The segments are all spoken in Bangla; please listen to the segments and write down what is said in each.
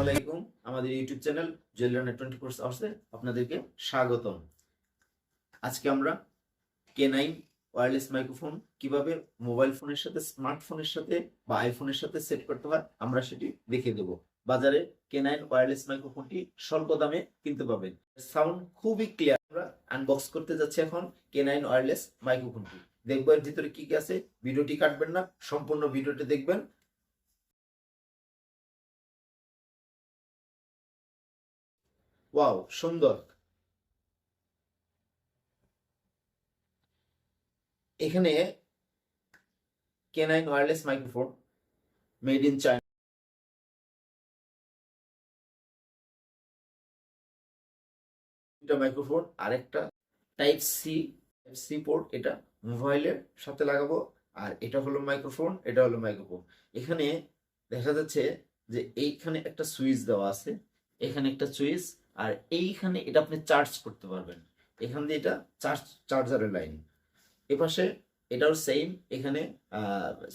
আলাইকুম। আমাদের ইউটিউব চ্যানেল জুয়েল রানা 24 আওয়ার্সে আপনাদেরকে স্বাগতম। আজকে আমরা K9 ওয়্যারলেস মাইক্রোফোন কিভাবে মোবাইল ফোনের সাথে, স্মার্টফোনের সাথে বা আইফোনের সাথে সেট করতে হয় আমরা সেটি দেখিয়ে দেব। বাজারে K9 ওয়্যারলেস মাইক্রোফোনটি স্বল্প দামে কিনতে পাবেন। সাউন্ড খুবই ক্লিয়ার। আমরা আনবক্স করতে যাচ্ছি এখন K9 ওয়্যারলেস মাইক্রোফোনটি। দেখবো এর ভিতরে কি কি আছে। ভিডিওটি কাটবেন না, সম্পূর্ণ ভিডিওটি দেখবেন। ওয়াও, সুন্দর। এখানে K9 wireless microphone made in China microphone, আরেকটা টাইপ সি পোর্ট, এটা মোবাইলের সাথে লাগাবো। আর এটা হলো মাইক্রোফোন, এটা হলো মাইক্রোফোন। এখানে দেখা যাচ্ছে যে এইখানে একটা সুইচ দেওয়া আছে, এখানে একটা সুইচ, আর এইখানে এটা আপনি চার্জ করতে পারবেন। এখান দিয়ে এটা চার্জারের লাইন। এপাশে এটাও সেম, এখানে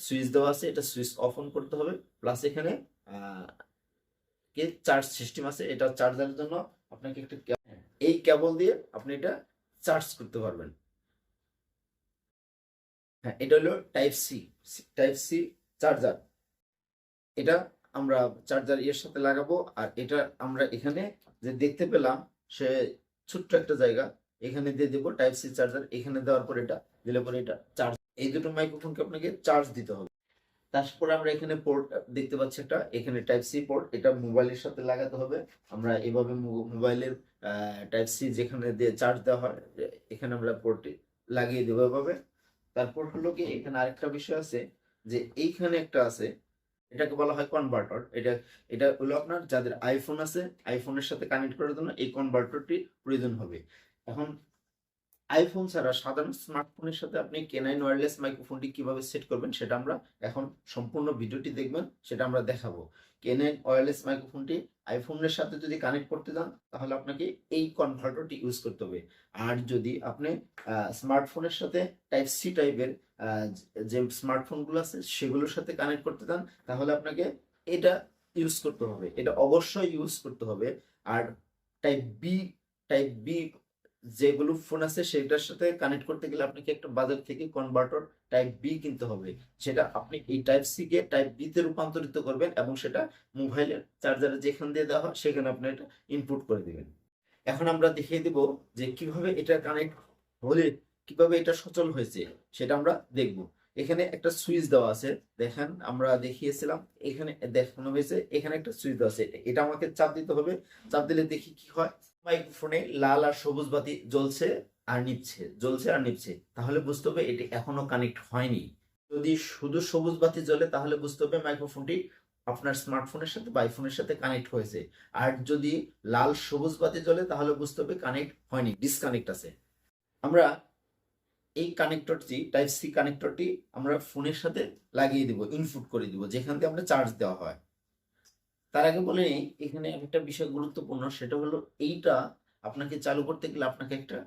সুইচ দেওয়া আছে, এটা সুইচ অফ অন করতে হবে। প্লাস এখানে চার্জ সিস্টেম আছে, এটা চার্জারের জন্য আপনাকে একটা এই কেবল দিয়ে আপনি এটা চার্জ করতে পারবেন। হ্যাঁ, এটা হলো টাইপ সি চার্জার। এটা আমরা চার্জার এর সাথে লাগাবো। আর এটা আমরা এখানে যে দেখতে পেলাম সে ছোট্ট একটা জায়গা, এখানে দিয়ে দেবো টাইপ সি চার্জার। এখানে দেওয়ার পর এটা দিলে পরে এটা চার্জ। এই দুটো মাইক্রোফোনকে আপনাকে চার্জ দিতে হবে। তারপরে আমরা এখানে পোর্ট দেখতে পাচ্ছি একটা, এখানে টাইপ সি পোর্ট, এটা মোবাইলের সাথে লাগাতে হবে। আমরা এভাবে মোবাইলের টাইপ সি যেখানে দিয়ে চার্জ দেওয়া হয় এখানে আমরা পোর্টটি লাগিয়ে দেবো এভাবে। তারপর হলো কি এখানে আরেকটা বিষয় আছে, যে এইখানে একটা আছে, এটাকে বলা হয় কনভার্টর। এটা এটা হলো আপনার যাদের আইফোন আছে, আইফোনের সাথে কানেক্ট করার জন্য এই কনভার্টরটি প্রয়োজন হবে। এখন আইফোন ছাড়া সাধারণ স্মার্টফোনের সাথে আপনি K9 ওয়্যারলেস মাইক্রোফোনটি কিভাবে সেট করবেন সেটা আমরা এখন সম্পূর্ণ ভিডিওটি দেখবেন, সেটা আমরা দেখাবো। K9 ওয়্যারলেস মাইক্রোফোনটি আইফোনের সাথে যদি কানেক্ট করতে যান তাহলে আপনাকে এই কনভার্টারটি ইউজ করতে হবে। আর যদি আপনি স্মার্টফোনের সাথে টাইপ সি টাইপের যে স্মার্টফোনগুলো আছে সেগুলোর সাথে কানেক্ট করতে চান তাহলে আপনাকে এটা ইউজ করতে হবে, এটা অবশ্যই ইউজ করতে হবে। আর টাইপ বি টাইপ বি যেগুলো ফোন আছে সেটার সাথে কানেক্ট করতে গেলে আপনাকে একটা বাজার থেকে কনভার্টার টাইপ বি কিনতে হবে। সেটা আপনি এই টাইপ সি কে টাইপ বি তে রূপান্তরিত করবেন এবং সেটা মোবাইলের চার্জারে যেখান দিয়ে দেওয়া হয় সেখানে আপনি এটা ইনপুট করে দিবেন। এখন আমরা দেখিয়ে দিব যে কিভাবে এটা কানেক্ট হলে কিভাবে এটা সচল হয়েছে সেটা আমরা দেখব। এখানে একটা সুইচ দেওয়া আছে, দেখেন আমরা দেখিয়েছিলাম, এখানে দেখানো হয়েছে, এখানে একটা সুইচ দেওয়া আছে, এটা আমাকে চাপ দিতে হবে। চাপ দিলে দেখি কি হয়। মাইক্রোফোনে লাল আর সবুজ বাতি জ্বলছে আর নিভছে, জ্বলছে আর নিভছে, তাহলে বুঝতে হবে এটি এখনো কানেক্ট হয়নি। যদি শুধু সবুজ বাতি জ্বলে তাহলে বুঝতে হবে মাইক্রোফোনটি আপনার স্মার্টফোনের সাথে বা আইফোনের সাথে কানেক্ট হয়েছে। আর যদি লাল সবুজ বাতি জ্বলে তাহলে বুঝতে হবে কানেক্ট হয়নি, ডিসকানেক্ট আছে। আমরা এই কানেক্টরটি টাইপ সি কানেক্টরটি আমরা ফোনের সাথে লাগিয়ে দিব, ইনপুট করে দিব যেখান থেকে আমরা চার্জ দেওয়া হয়। তার আগে বলে নিই এখানে একটা বিষয় গুরুত্বপূর্ণ, সেটা হলো এইটা আপনাকে চালু করতে গেলে আপনাকে একটা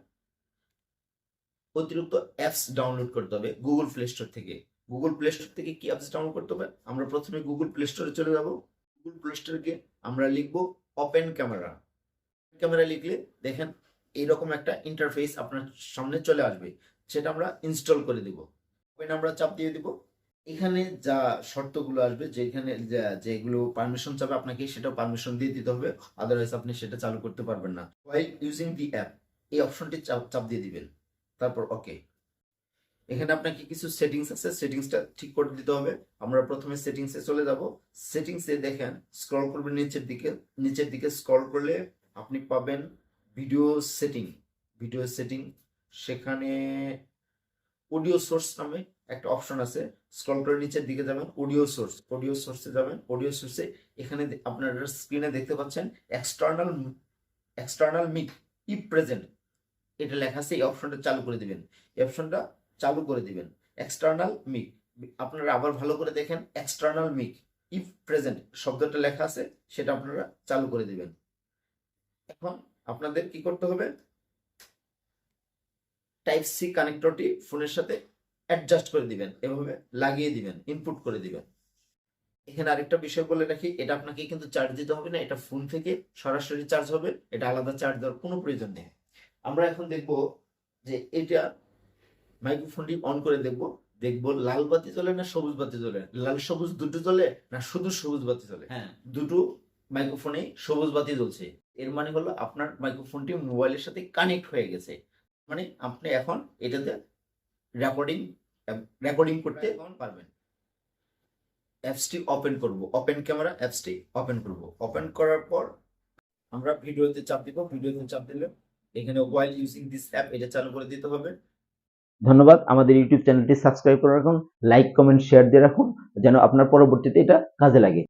অতিরিক্ত অ্যাপস ডাউনলোড করতে হবে গুগল প্লে স্টোর থেকে। গুগল প্লে স্টোর থেকে কি অ্যাপস ডাউনলোড করতে হবে? আমরা প্রথমে গুগল প্লে স্টোরে চলে যাব। গুগল প্লে স্টোরে গিয়ে আমরা লিখবো ওপেন ক্যামেরা। ক্যামেরা লিখলে দেখেন এইরকম একটা ইন্টারফেস আপনার সামনে চলে আসবে, সেটা আমরা ইনস্টল করে দিব। ওপেন আমরা চাপ দিয়ে দিব। এখানে যা শর্তগুলো আসবে, যেখানে যেগুলো পারমিশন চাবে আপনাকে সেটা পারমিশন দিয়ে দিতে হবে, আদারওয়াইজ আপনি সেটা চালু করতে পারবেন না। হোয়াইল ইউজিং দি অ্যাপ এই অপশনটি চাপ দিয়ে দিবেন, তারপর ওকে। এখানে আপনাকে কিছু সেটিংস আছে, সেটিংসটা ঠিক করে দিতে হবে। আমরা প্রথমে সেটিংসে চলে যাব। সেটিংসে দেখেন স্ক্রল করবেন নিচের দিকে, নিচের দিকে স্ক্রল করলে আপনি পাবেন ভিডিও সেটিং। ভিডিও সেটিং, সেখানে অডিও সোর্স নামে একটা অপশন আছে। স্ক্রল করে নিচের দিকে যাবেন, অডিও সোর্সে যাবেন। অডিও সোর্সে এখানে আপনারা স্ক্রিনে দেখতে পাচ্ছেন এক্সটার্নাল মিক ইফ প্রেজেন্ট, এটা লেখা আছে। এই অপশনটা চালু করে দিবেন, এই অপশনটা চালু করে দিবেন। এক্সটার্নাল মিক, আপনারা আবার ভালো করে দেখেন, এক্সটার্নাল মিক ইফ প্রেজেন্ট শব্দটা লেখা আছে, সেটা আপনারা চালু করে দিবেন। এখন আপনাদের কি করতে হবে? টাইপ সি কানেক্টরটি ফোনের সাথে অ্যাডজাস্ট করে দিবেন, এভাবে লাগিয়ে দিবেন, ইনপুট করে দিবেন। এখানে আরেকটা বিষয় বলে রাখি, এটা আপনাকে কিন্তু চার্জ দিতে হবে না, এটা ফোন থেকে সরাসরি চার্জ হবে, এটা আলাদা চার্জ দেওয়ার কোনো প্রয়োজন নেই। আমরা এখন দেখব যে এটা মাইক্রোফোনটি অন করে দেখবো লাল বাতি জ্বলে না সবুজ বাতি জ্বলে, লাল সবুজ দুটো জ্বলে না শুধু সবুজ বাতি জ্বলে। হ্যাঁ, দুটো মাইক্রোফোনে সবুজ বাতি জ্বলছে, এর মানে হলো আপনার মাইক্রোফোনটি মোবাইলের সাথে কানেক্ট হয়ে গেছে, মানে আপনি এখন এটাতে রেকর্ডিং রেকর্ডিং করতে পারবেন। অ্যাপসটি ওপেন করব, ওপেন ক্যামেরা অ্যাপসটি ওপেন করব। ওপেন করার পর আমরা ভিডিওতে চাপ দিব, ভিডিওতে চাপ দিলে এখানে ওয়াইল ইউজিং দিস অ্যাপ এটা চালু করে দিতে হবে। ধন্যবাদ। আমাদের ইউটিউব চ্যানেলটি সাবস্ক্রাইব করে রাখুন, লাইক কমেন্ট শেয়ার দিয়ে রাখুন যেন আপনার পরবর্তীতে এটা কাজে লাগে।